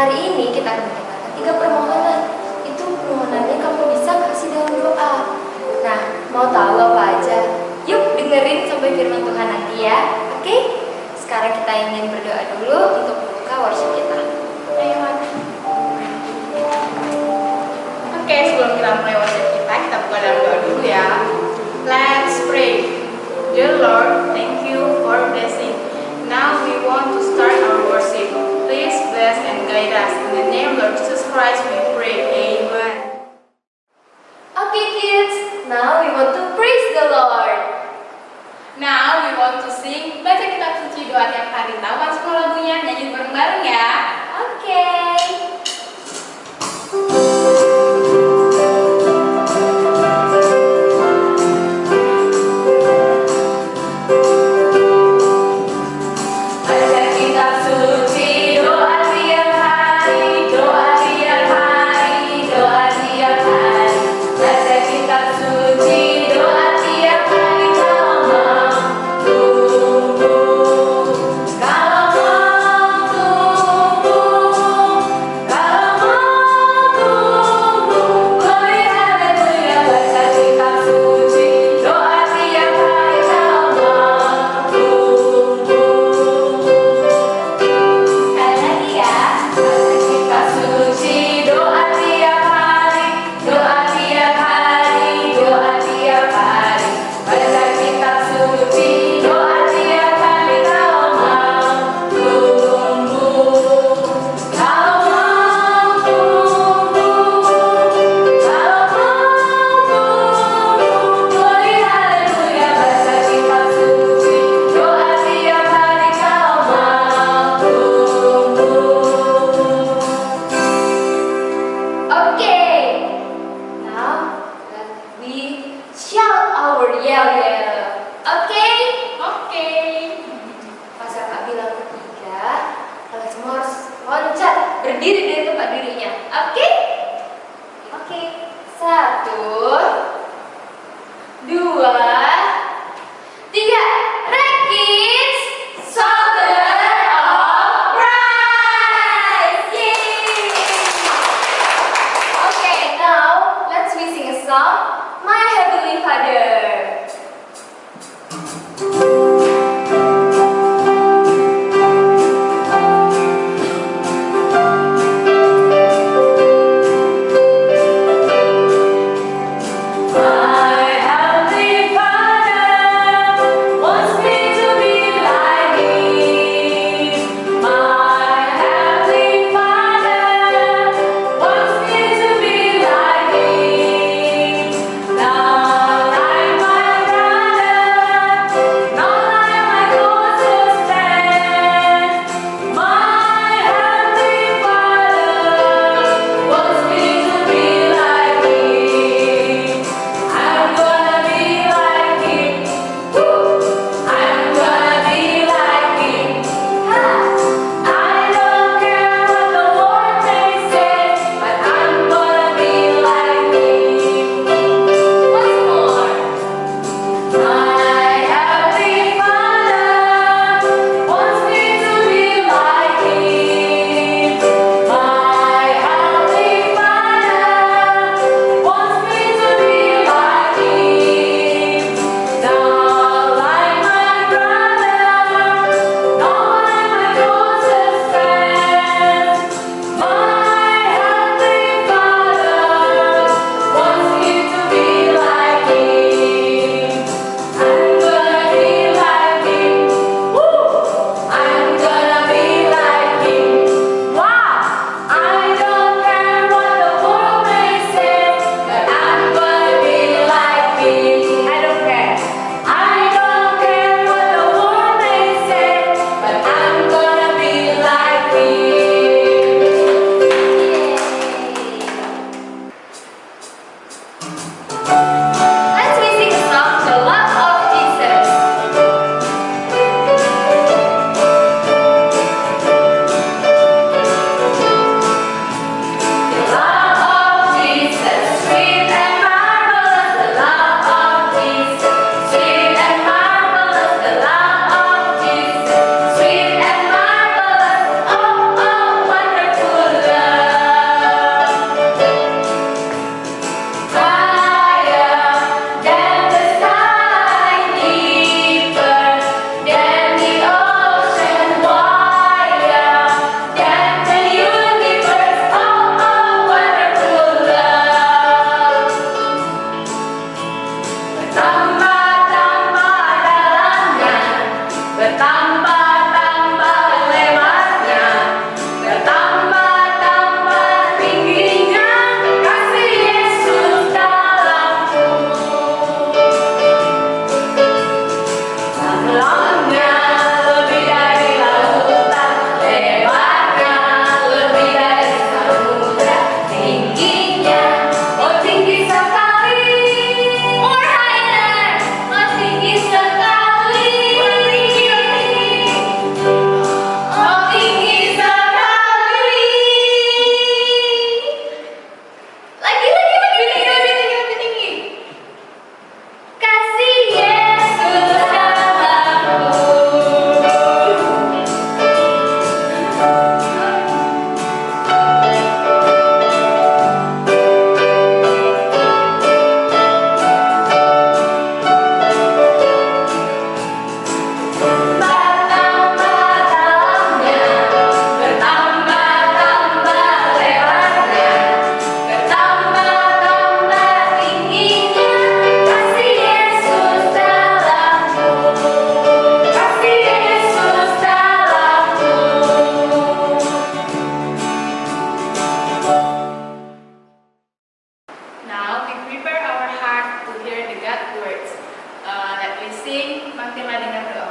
Hari ini kita akan mendengarkan 3 permohonan. Itu permohonannya kamu bisa kasih dalam doa. Nah, mau tahu apa aja? Yuk dengerin sampai firman Tuhan nanti ya. Oke? Sekarang kita ingin berdoa dulu untuk membuka worship kita. Ayo, Wan. Oke, sebelum kita mulai worship kita buka dalam doa dulu ya. Let's pray. Dear Lord, thank you for blessing. Now we want to start our worship. Please bless and guide us. In the name of Lord Jesus Christ we pray. Amen. Okay, kids. Now we want to praise the Lord. Now we want to sing baca kitab suci doa tiap hari. Tahu kan semua lagunya? Nyanyi bareng-bareng ya. Oke. Berdiri dari tempat dirinya. Oke? Oke. 1, 2, 3. Rakits Soldier of Christ. Yay! Okay, now let's sing a song, My Heavenly Father. I'm God's words. Let me sing, makinlah dengan doa.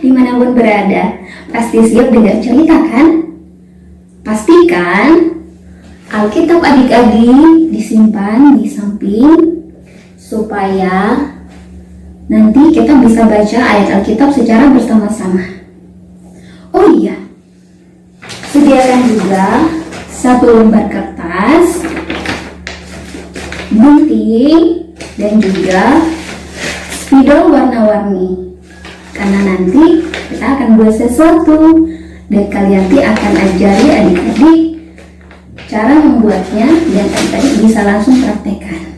dimanapun berada, pasti siap dengar cerita kan? Pastikan Alkitab adik-adik disimpan di samping supaya nanti kita bisa baca ayat Alkitab secara bersama-sama. Oh iya, sediakan juga satu lembar kertas, gunting, dan juga spidol warna-warni. Karena nanti kita akan buat sesuatu dan kalian akan ajari adik-adik cara membuatnya dan adik-adik bisa langsung praktekkan.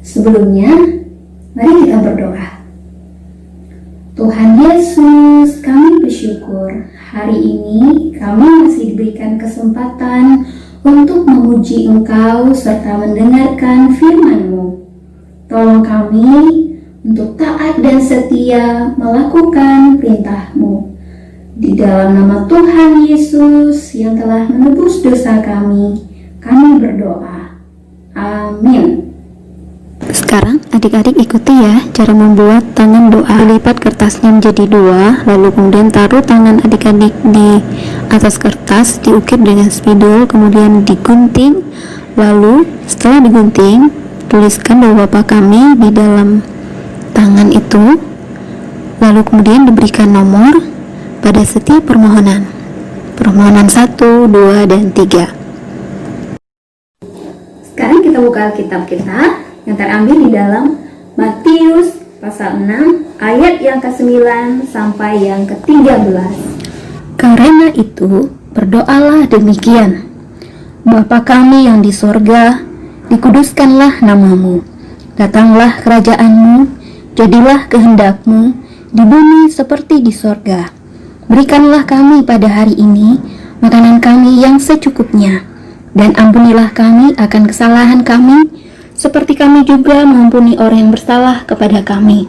Sebelumnya, mari kita berdoa. Tuhan Yesus, kami bersyukur hari ini kami masih diberikan kesempatan untuk memuji Engkau serta mendengarkan firman-Mu. Tolong kami untuk taat dan setia melakukan perintah-Mu. Di dalam nama Tuhan Yesus yang telah menebus dosa kami berdoa. Amin. Sekarang adik-adik ikuti ya cara membuat tangan doa. Lipat kertasnya menjadi dua, lalu kemudian taruh tangan adik-adik di atas kertas, diukir dengan spidol, kemudian digunting. Lalu setelah digunting, tuliskan doa Bapa kami di dalam tangan itu. Lalu kemudian diberikan nomor pada setiap permohonan. Permohonan 1, 2, dan 3. Sekarang kita buka Alkitab kita yang terambil di dalam Matius pasal 6 ayat yang ke-9 sampai yang ke-13. Karena itu, berdoalah demikian. Bapa kami yang di sorga, dikuduskanlah namamu. Datanglah kerajaanmu, jadilah kehendakmu di bumi seperti di sorga. Berikanlah kami pada hari ini makanan kami yang secukupnya, dan ampunilah kami akan kesalahan kami, seperti kami juga mengampuni orang yang bersalah kepada kami.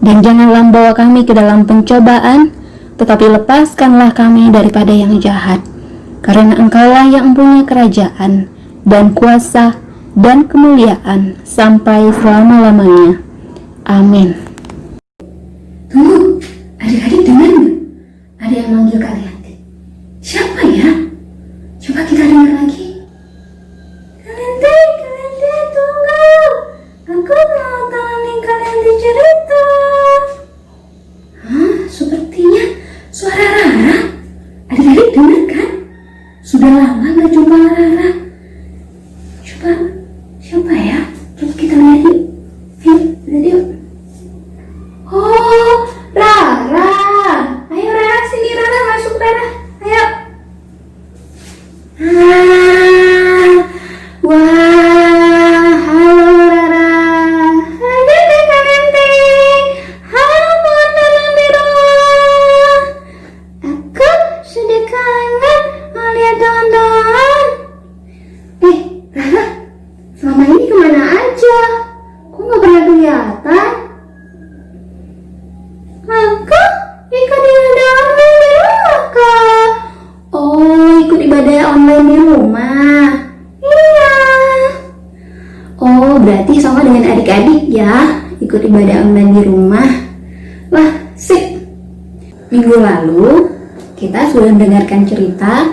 Dan janganlah membawa kami ke dalam pencobaan, tetapi lepaskanlah kami daripada yang jahat. Karena Engkaulah yang mempunyai kerajaan, dan kuasa, dan kemuliaan sampai selama-lamanya. Amin. Tunggu, adik-adik dengar nggak? Ada yang manggil kalian. Siapa ya? Coba kita dengar lagi. Kalian tunggu. Aku mau tanya kalian cerita. Hah, sepertinya suara Rara. Adik-adik dengar kan? Sudah lama nggak jumpa Rara. Coba, siapa ya? Coba kita lihat yuk. Yuk, lihat yuk. Oh, Rara. Ayo Rara, sini Rara, masuk Rara. Ayo. Wah, halo Rara. Ada kalian teh. Halo teman-teman di rumah. Aku sudah kangen melihat teman-teman. Rara, selama ini kemana aja? Kok nggak pernah kelihatan? Aku ikut ibadah online di rumah, Kak. Oh, ikut ibadah online di rumah. Iya. Oh, berarti sama dengan adik-adik ya, ikut ibadah online di rumah. Wah, sip. Minggu lalu, kita sudah mendengarkan cerita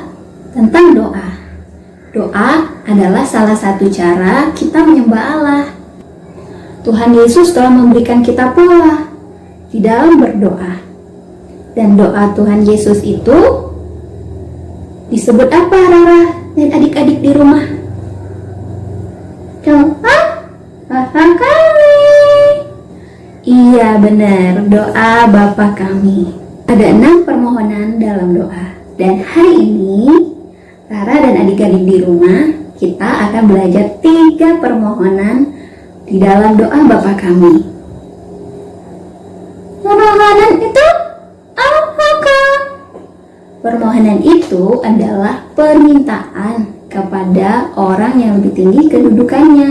tentang doa. Doa adalah salah satu cara kita menyembah Allah. Tuhan Yesus telah memberikan kita pola di dalam berdoa. Dan doa Tuhan Yesus itu disebut apa, Rara dan adik-adik di rumah? Doa Bapa kami. Iya benar, doa Bapa kami. Ada 6 permohonan dalam doa. Dan hari ini Rara dan adik-adik di rumah, kita akan belajar 3 permohonan di dalam doa Bapa kami. Permohonan itu apakah? Permohonan itu adalah permintaan kepada orang yang lebih tinggi kedudukannya.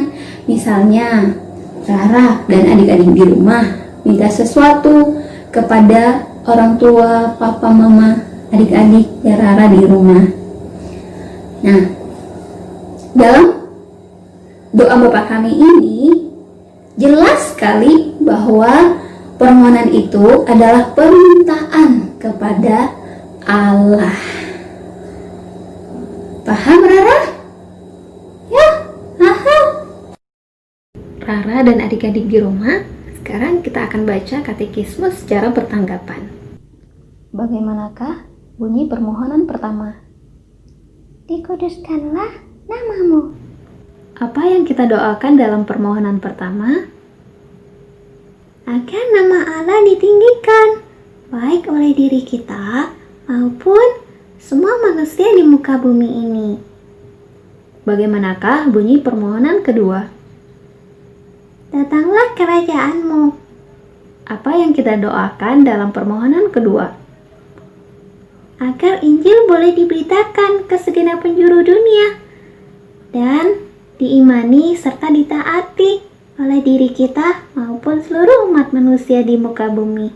Misalnya, Rara dan adik-adik di rumah minta sesuatu kepada orang tua, papa, mama, adik-adik dan Rara di rumah. Nah, dalam doa Bapa kami ini jelas sekali bahwa permohonan itu adalah permintaan kepada Allah. Paham, Rara? Ya, paham. Rara dan adik-adik di rumah, sekarang kita akan baca katekisme secara bertanggapan. Bagaimanakah bunyi permohonan pertama? Dikuduskanlah namamu. Apa yang kita doakan dalam permohonan pertama? Agar nama Allah ditinggikan, baik oleh diri kita maupun semua manusia di muka bumi ini. Bagaimanakah bunyi permohonan kedua? Datanglah kerajaanmu. Apa yang kita doakan dalam permohonan kedua? Agar Injil boleh diberitakan ke segenap penjuru dunia dan diimani serta ditaati oleh diri kita maupun seluruh umat manusia di muka bumi.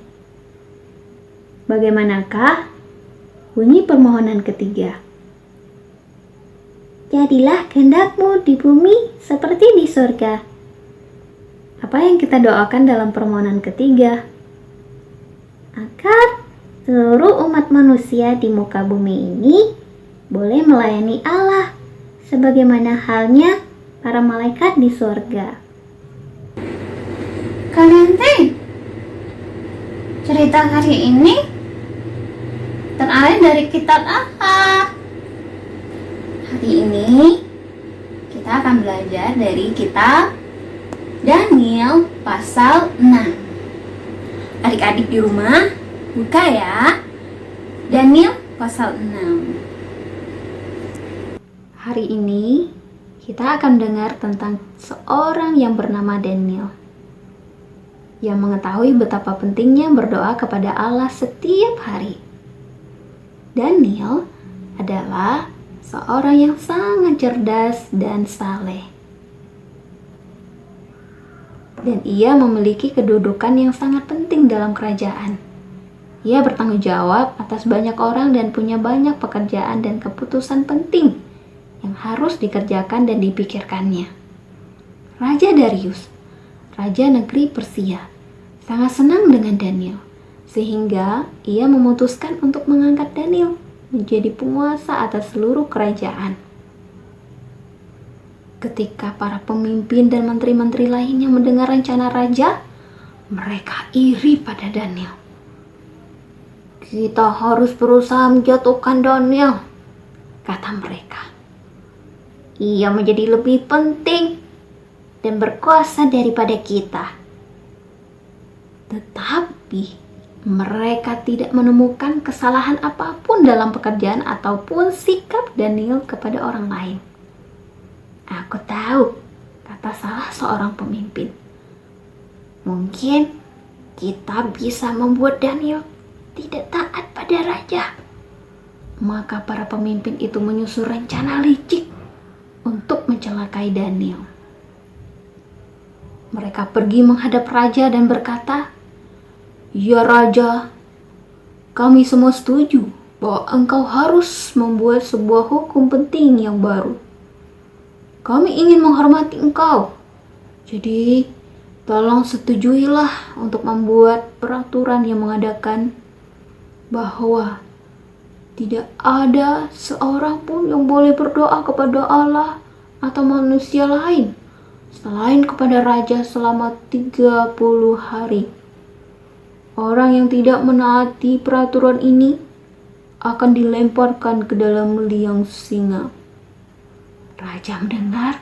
Bagaimanakah bunyi permohonan ketiga? Jadilah kehendakmu di bumi seperti di surga. Apa yang kita doakan dalam permohonan ketiga? Agar seluruh umat manusia di muka bumi ini boleh melayani Allah sebagaimana halnya para malaikat di surga. Kalian teh, cerita hari ini terambil dari kitab apa? Hari ini kita akan belajar dari kitab Daniel pasal 6. Adik-adik di rumah, buka ya, Daniel pasal 6. Hari ini kita akan dengar tentang seorang yang bernama Daniel, yang mengetahui betapa pentingnya berdoa kepada Allah setiap hari. Daniel adalah seorang yang sangat cerdas dan saleh. Dan ia memiliki kedudukan yang sangat penting dalam kerajaan. Ia bertanggung jawab atas banyak orang dan punya banyak pekerjaan dan keputusan penting yang harus dikerjakan dan dipikirkannya. Raja Darius, raja negeri Persia, sangat senang dengan Daniel, sehingga ia memutuskan untuk mengangkat Daniel menjadi penguasa atas seluruh kerajaan. Ketika para pemimpin dan menteri-menteri lainnya mendengar rencana raja, mereka iri pada Daniel. "Kita harus berusaha menjatuhkan Daniel," kata mereka. "Ia menjadi lebih penting dan berkuasa daripada kita." Tetapi mereka tidak menemukan kesalahan apapun dalam pekerjaan ataupun sikap Daniel kepada orang lain. "Aku tahu," kata salah seorang pemimpin. "Mungkin kita bisa membuat Daniel tidak taat pada raja." Maka para pemimpin itu menyusun rencana licik untuk mencelakai Daniel. Mereka pergi menghadap raja dan berkata, "Ya raja, kami semua setuju bahwa engkau harus membuat sebuah hukum penting yang baru. Kami ingin menghormati engkau. Jadi, tolong setujuilah untuk membuat peraturan yang mengadakan bahwa tidak ada seorang pun yang boleh berdoa kepada Allah atau manusia lain selain kepada raja selama 30 hari. Orang yang tidak menaati peraturan ini akan dilemparkan ke dalam liang singa." Raja mendengar.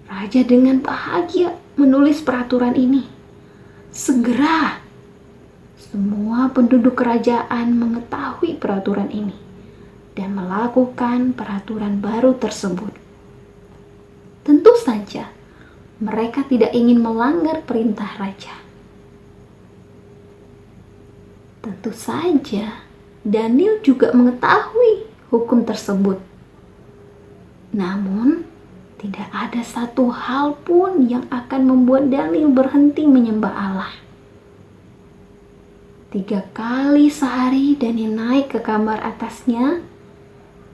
Raja dengan bahagia menulis peraturan ini. Segera semua penduduk kerajaan mengetahui peraturan ini dan melakukan peraturan baru tersebut. Tentu saja mereka tidak ingin melanggar perintah raja. Tentu saja Daniel juga mengetahui hukum tersebut. Namun, tidak ada satu hal pun yang akan membuat Daniel berhenti menyembah Allah. 3 kali sehari Daniel naik ke kamar atasnya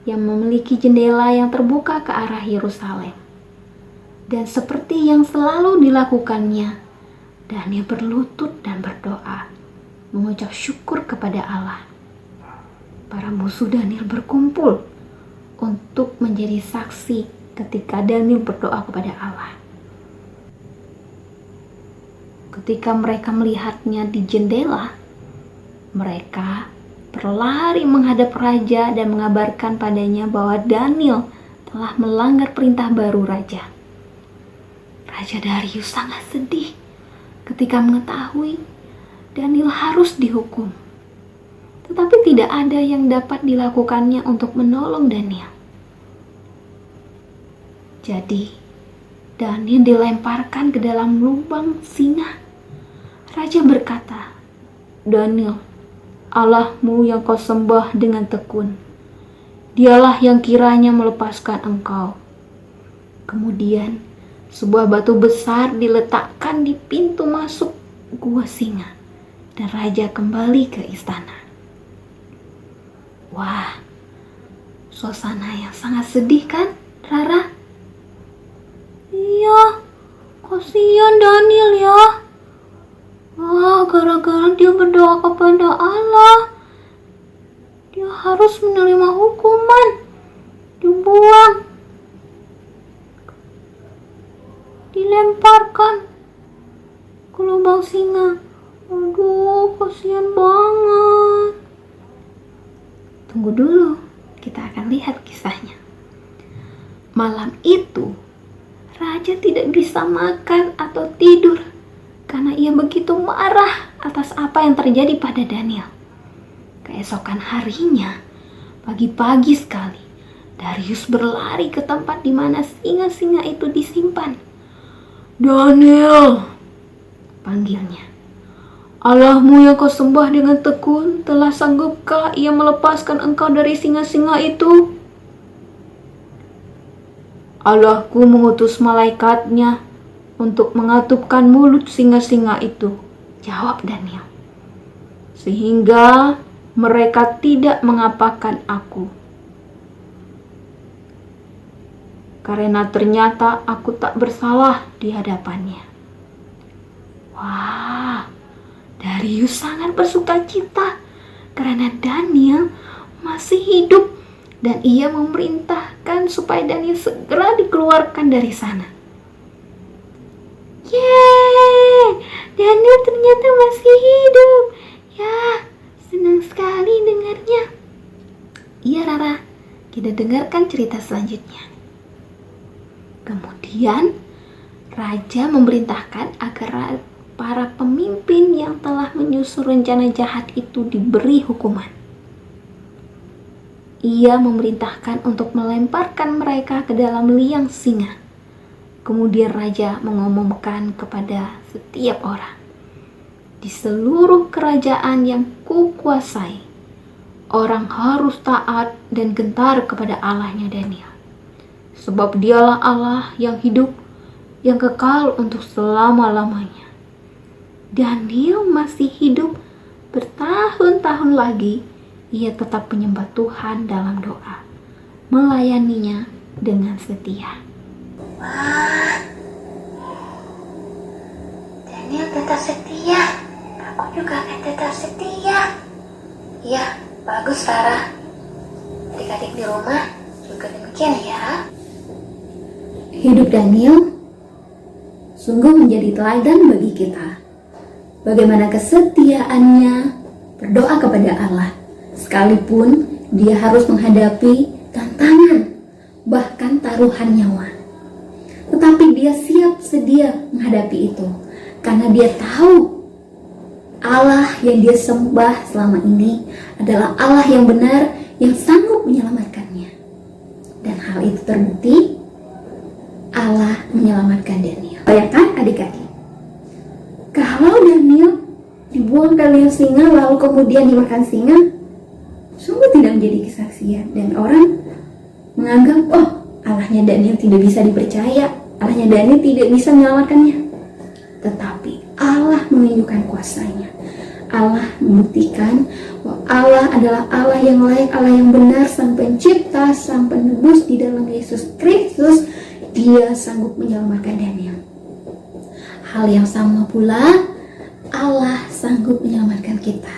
yang memiliki jendela yang terbuka ke arah Yerusalem. Dan seperti yang selalu dilakukannya, Daniel berlutut dan berdoa, mengucap syukur kepada Allah. Para musuh Daniel berkumpul untuk menjadi saksi ketika Daniel berdoa kepada Allah. Ketika mereka melihatnya di jendela, mereka berlari menghadap raja dan mengabarkan padanya bahwa Daniel telah melanggar perintah baru raja. Raja Darius sangat sedih ketika mengetahui Daniel harus dihukum. Tetapi tidak ada yang dapat dilakukannya untuk menolong Daniel. Jadi, Daniel dilemparkan ke dalam lubang singa. Raja berkata, "Daniel, Allahmu yang kau sembah dengan tekun, dialah yang kiranya melepaskan engkau." Kemudian, sebuah batu besar diletakkan di pintu masuk gua singa, dan raja kembali ke istana. Wah, suasana yang sangat sedih kan, Rara? Iya, kasihan Daniel ya. Wah, gara-gara dia berdoa kepada Allah, dia harus menerima hukuman, dibuang, dilemparkan ke lubang singa. Aduh, kasihan banget. Tunggu dulu, kita akan lihat kisahnya. Malam itu, raja tidak bisa makan atau tidur karena ia begitu marah atas apa yang terjadi pada Daniel. Keesokan harinya, pagi-pagi sekali, Darius berlari ke tempat di mana singa-singa itu disimpan. "Daniel," panggilnya, "Allahmu yang kau sembah dengan tekun telah sanggupkah ia melepaskan engkau dari singa-singa itu?" "Allahku mengutus malaikatnya untuk mengatupkan mulut singa-singa itu," jawab Daniel, "sehingga mereka tidak mengapakan aku." karena ternyata aku tak bersalah di hadapannya. Wah, Darius sangat bersukacita karena Daniel masih hidup dan ia memerintahkan supaya Daniel segera dikeluarkan dari sana. Yeay, Daniel ternyata masih hidup. Ya, senang sekali dengarnya. Iya Rara, kita dengarkan cerita selanjutnya. Kemudian, Raja memerintahkan agar para pemimpin yang telah menyusun rencana jahat itu diberi hukuman. Ia memerintahkan untuk melemparkan mereka ke dalam liang singa. Kemudian Raja mengumumkan kepada setiap orang, di seluruh kerajaan yang kukuasai, orang harus taat dan gentar kepada Allahnya Daniel. Sebab dialah Allah yang hidup, yang kekal untuk selama-lamanya. Daniel masih hidup bertahun-tahun lagi, ia tetap menyembah Tuhan dalam doa, melayaninya dengan setia. Wah, Daniel tetap setia. Aku juga akan tetap setia. Ya, bagus Rara. Adik-adik di rumah juga demikian ya. Hidup Daniel sungguh menjadi teladan bagi kita. Bagaimana kesetiaannya berdoa kepada Allah, sekalipun dia harus menghadapi tantangan, bahkan taruhan nyawa. Tetapi dia siap sedia menghadapi itu, karena dia tahu Allah yang dia sembah selama ini adalah Allah yang benar, yang sanggup menyelamatkannya. Dan hal itu terbukti, Allah menyelamatkan Daniel. Bayangkan adik-adik, kalau Daniel dibuang ke liang singa lalu kemudian dimakan singa, sungguh tidak menjadi kesaksian. Dan orang menganggap, oh, Allahnya Daniel tidak bisa dipercaya, Allahnya Daniel tidak bisa menyelamatkannya. Tetapi Allah menunjukkan kuasanya. Allah membuktikan bahwa Allah adalah Allah yang layak, Allah yang benar, Sang Pencipta, Sang Penebus di dalam Yesus Kristus. Dia sanggup menyelamatkan Daniel. Hal yang sama pula, Allah sanggup menyelamatkan kita.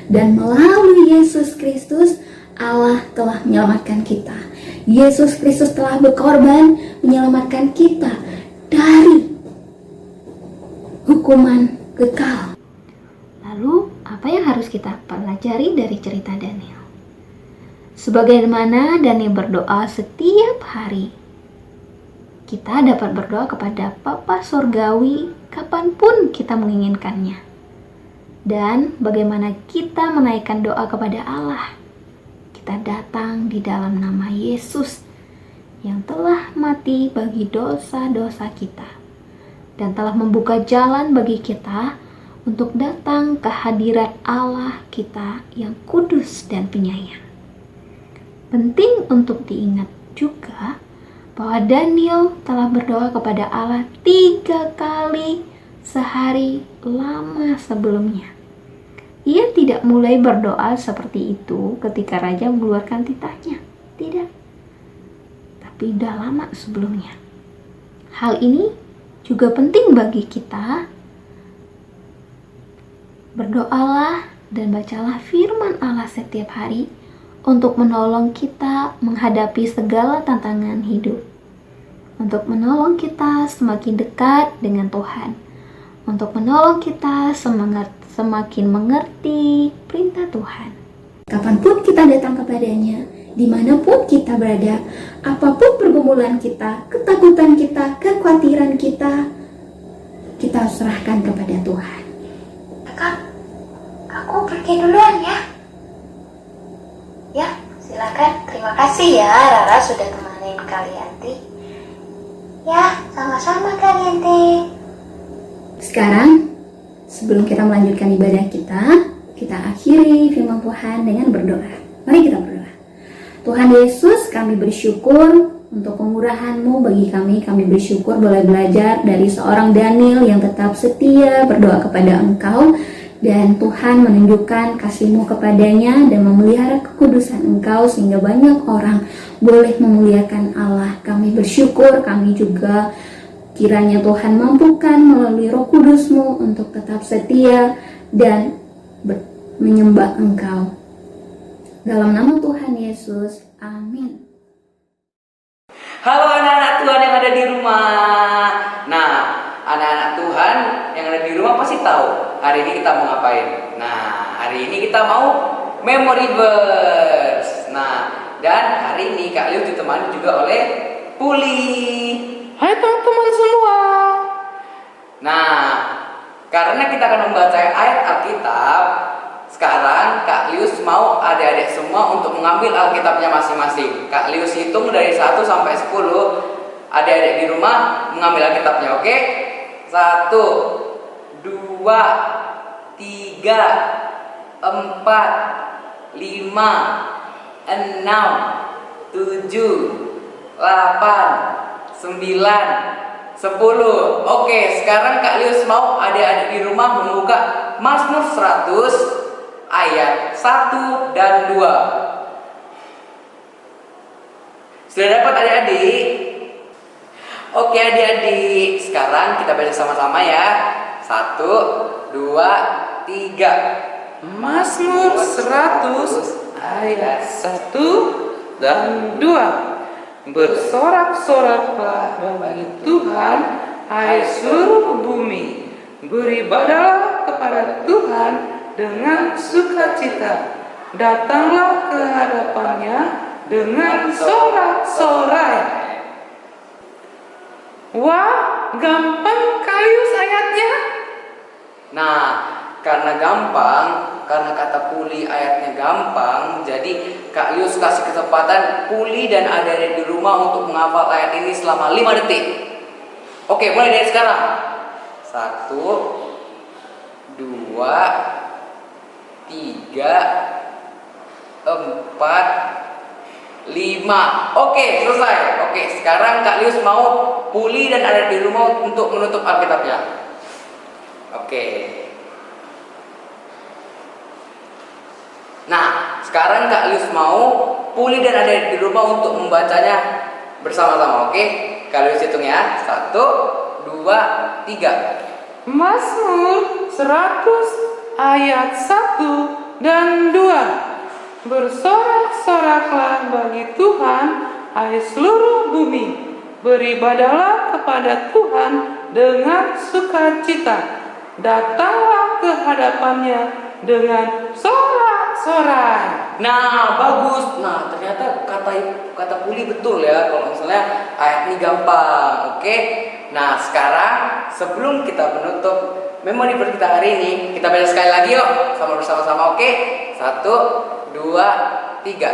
Dan melalui Yesus Kristus, Allah telah menyelamatkan kita. Yesus Kristus telah berkorban menyelamatkan kita dari hukuman kekal. Lalu, apa yang harus kita pelajari dari cerita Daniel? Sebagaimana Daniel berdoa setiap hari, kita dapat berdoa kepada Bapa Surgawi kapanpun kita menginginkannya. Dan bagaimana kita menaikkan doa kepada Allah? Kita datang di dalam nama Yesus yang telah mati bagi dosa-dosa kita dan telah membuka jalan bagi kita untuk datang ke hadirat Allah kita yang kudus dan penyayang. Penting untuk diingat juga bahwa Daniel telah berdoa kepada Allah 3 kali sehari lama sebelumnya. Ia tidak mulai berdoa seperti itu ketika raja mengeluarkan titahnya. Tidak. Tapi sudah lama sebelumnya. Hal ini juga penting bagi kita. Berdoalah dan bacalah firman Allah setiap hari untuk menolong kita menghadapi segala tantangan hidup. Untuk menolong kita semakin dekat dengan Tuhan. Untuk menolong kita semakin mengerti perintah Tuhan. Kapanpun kita datang kepadanya, dimanapun kita berada, apapun pergumulan kita, ketakutan kita, kekhawatiran kita serahkan kepada Tuhan. Kak, aku pergi duluan ya. Ya, silakan. Terima kasih ya Rara sudah temanin Kalianti. Ya, sama-sama Kalianti. Sekarang, sebelum kita melanjutkan ibadah kita akhiri firman Tuhan dengan berdoa. Mari kita berdoa. Tuhan Yesus, kami bersyukur untuk kemurahan-Mu bagi kami. Kami bersyukur boleh belajar dari seorang Daniel yang tetap setia berdoa kepada Engkau Dan Tuhan menunjukkan kasih-Mu kepadanya dan memelihara kekudusan Engkau sehingga banyak orang boleh memuliakan Allah. Kami bersyukur, kami juga kiranya Tuhan mampukan melalui Roh Kudus-Mu untuk tetap setia dan menyembah Engkau. Dalam nama Tuhan Yesus, amin. Halo anak-anak Tuhan yang ada di rumah. Nah, anak-anak Tuhan yang ada di rumah pasti tahu hari ini kita mau ngapain. Nah, hari ini kita mau memory verse. Nah, dan hari ini Kak Liu ditemani juga oleh Puli. Hai teman-teman semua. Nah, karena kita akan membaca ayat Alkitab, sekarang Kak Lius mau adik-adik semua untuk mengambil Alkitabnya masing-masing. Kak Lius hitung dari 1 sampai 10. Adik-adik di rumah mengambil Alkitabnya, oke? 1, 2, 3, 4, 5, 6, 7, 8, 9, 10. Oke, sekarang Kak Lius mau adik-adik di rumah membuka Mazmur 100 ayat 1 dan 2. Sudah dapat adik-adik? Oke adik-adik, sekarang kita baca sama-sama ya. 1, 2, 3. Mazmur 100 ayat 1 dan 2. Bersorak-soraklah bagi Tuhan, hai seluruh bumi. Beribadahlah kepada Tuhan dengan sukacita. Datanglah ke hadapannya dengan sorak-sorai. Wah, gampang kali ayatnya. Nah, karena gampang, karena kata Puli ayatnya gampang, jadi Kak Lius kasih kesempatan Puli dan adik-adik di rumah untuk menghafal ayat ini selama 5 detik. Oke, mulai dari sekarang. 1, 2, 3, 4, 5. Oke, selesai. Oke, sekarang Kak Lius mau Puli dan adik di rumah untuk menutup Alkitabnya. Oke. Nah, sekarang Kak Lius mau Puli dan adik di rumah untuk membacanya bersama-sama. Oke, Kak Lius hitung ya. 1, 2, 3. Mazmur 100 ayat 1 dan 2. Bersorak-soraklah bagi Tuhan, hai seluruh bumi. Beribadahlah kepada Tuhan dengan sukacita. Datanglah ke hadapannya dengan sorak-sorai. Nah, bagus. Nah, ternyata kata Puli betul ya. Kalau misalnya ayat ini gampang. Oke. Nah, sekarang sebelum kita menutup memori verse kita hari ini, kita baca sekali lagi yuk, sama bersama-sama. Oke. 1, 2, 3.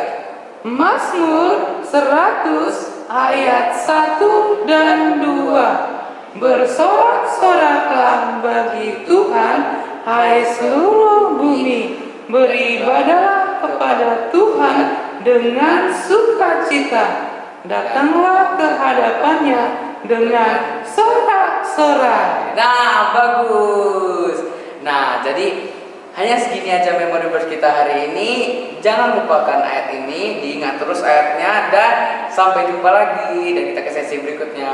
Mazmur 100 ayat 1 dan 2. Bersorak-soraklah bagi Tuhan, hai seluruh bumi. Beribadahlah kepada Tuhan dengan sukacita. Datanglah ke hadapannya dengan sorak-sorai. Nah, bagus. Nah, jadi hanya segini aja memori verse kita hari ini. Jangan lupakan ayat ini, diingat terus ayatnya, dan sampai jumpa lagi. Dan kita ke sesi berikutnya.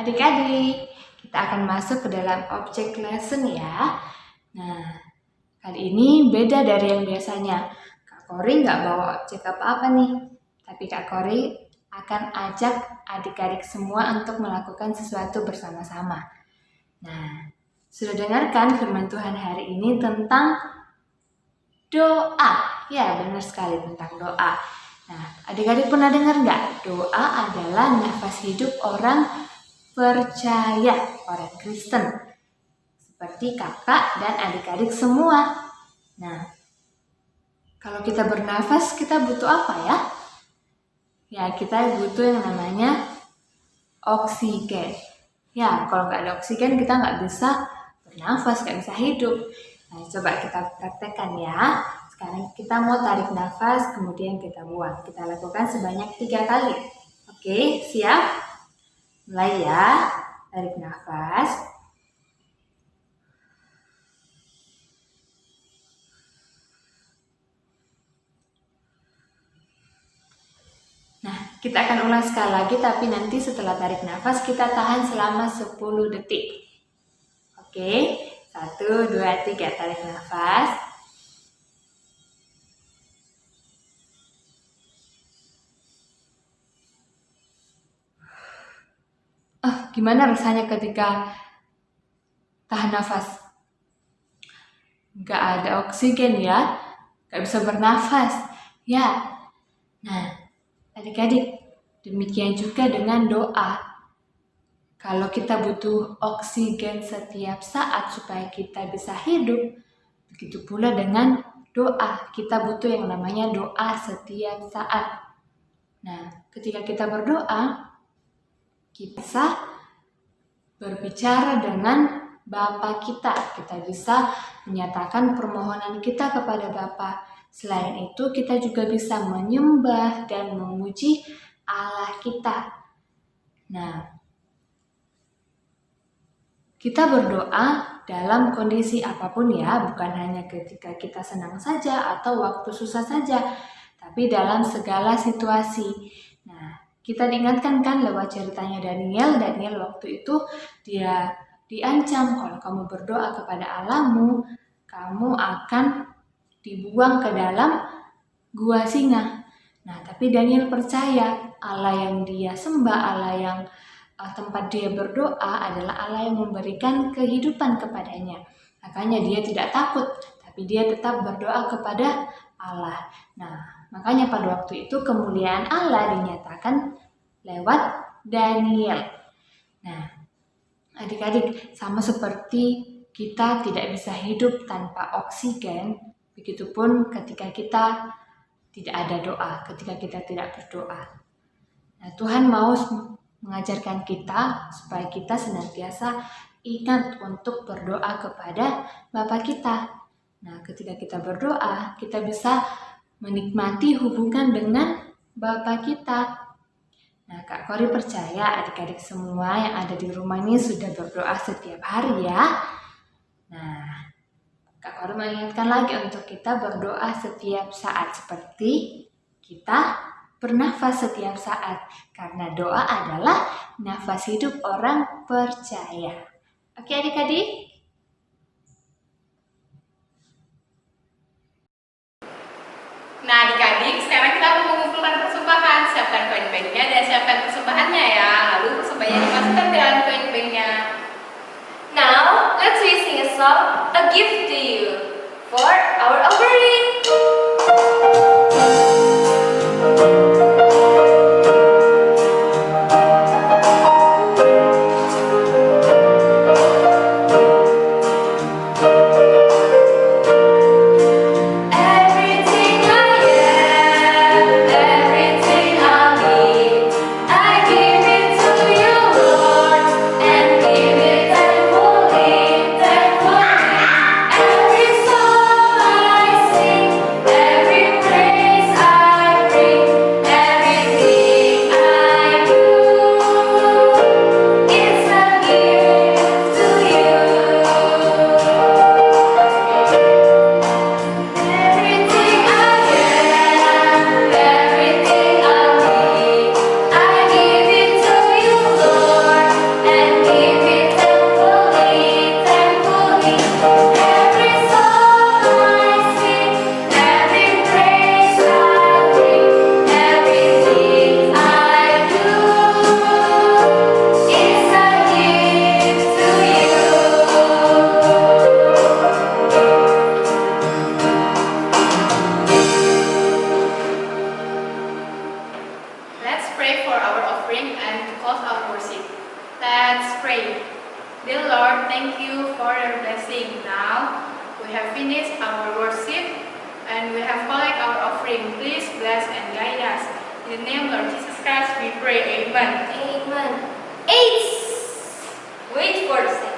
Adik-adik, kita akan masuk ke dalam object lesson ya. Nah, kali ini beda dari yang biasanya. Kak Kori nggak bawa objek apa-apa nih. Tapi Kak Kori akan ajak adik-adik semua untuk melakukan sesuatu bersama-sama. Nah, sudah dengarkan firman Tuhan hari ini tentang doa. Ya, benar sekali tentang doa. Nah, adik-adik pernah dengar nggak? Doa adalah nafas hidup orang percaya, orang Kristen. Seperti kakak dan adik-adik semua. Nah, kalau kita bernafas, kita butuh apa ya? Ya, kita butuh yang namanya oksigen. Ya, kalau nggak ada oksigen, kita nggak bisa bernafas, nggak bisa hidup. Nah, coba kita praktekkan ya. Sekarang kita mau tarik nafas, kemudian kita buang. Kita lakukan sebanyak 3 kali. Oke, siap? Mulai ya. Tarik nafas. Nah, kita akan ulang sekali lagi, tapi nanti setelah tarik nafas kita tahan selama 10 detik. Oke, 1, 2, 3, tarik nafas. Gimana rasanya ketika tahan nafas? Nggak ada oksigen ya, nggak bisa bernafas. Ya, nah adik-adik, demikian juga dengan doa. Kalau kita butuh oksigen setiap saat supaya kita bisa hidup, begitu pula dengan doa. Kita butuh yang namanya doa setiap saat. Nah, ketika kita berdoa, kita bisa berbicara dengan Bapa kita. Kita bisa menyatakan permohonan kita kepada Bapa. Selain itu, kita juga bisa menyembah dan memuji Allah kita. Nah, kita berdoa dalam kondisi apapun ya, bukan hanya ketika kita senang saja atau waktu susah saja, tapi dalam segala situasi. Nah, kita diingatkan kan lewat ceritanya Daniel waktu itu dia diancam, kalau kamu berdoa kepada Allahmu, kamu akan dibuang ke dalam gua singa. Nah, tapi Daniel percaya Allah yang dia sembah, Allah yang tempat dia berdoa adalah Allah yang memberikan kehidupan kepadanya. Makanya dia tidak takut, tapi dia tetap berdoa kepada Allah. Nah, makanya pada waktu itu kemuliaan Allah dinyatakan lewat Daniel. Nah, adik-adik, sama seperti kita tidak bisa hidup tanpa oksigen, begitupun ketika kita tidak ada doa, ketika kita tidak berdoa. Nah, Tuhan mau mengajarkan kita supaya kita senantiasa ingat untuk berdoa kepada Bapa kita. Nah, ketika kita berdoa, kita bisa menikmati hubungan dengan Bapa kita. Nah, Kak Kori percaya adik-adik semua yang ada di rumah ini sudah berdoa setiap hari ya. Nah, Kak Kori mengingatkan lagi untuk kita berdoa setiap saat seperti kita bernafas setiap saat. Karena doa adalah nafas hidup orang percaya. Oke adik-adik? Nah adik-adik, sekarang kita akan mengumpulkan persembahan. Siapkan koin-banknya dan siapkan persembahannya ya. Lalu persembahannya dimasukkan ke dalam koin-banknya. Now, let's sing a song, A Gift to You, for our offering. Dear Lord, thank you for your blessing. Now we have finished our worship and we have collected our offering. Please bless and guide us. In the name of Lord Jesus Christ we pray. Amen. Amen. 8. Wait for a second.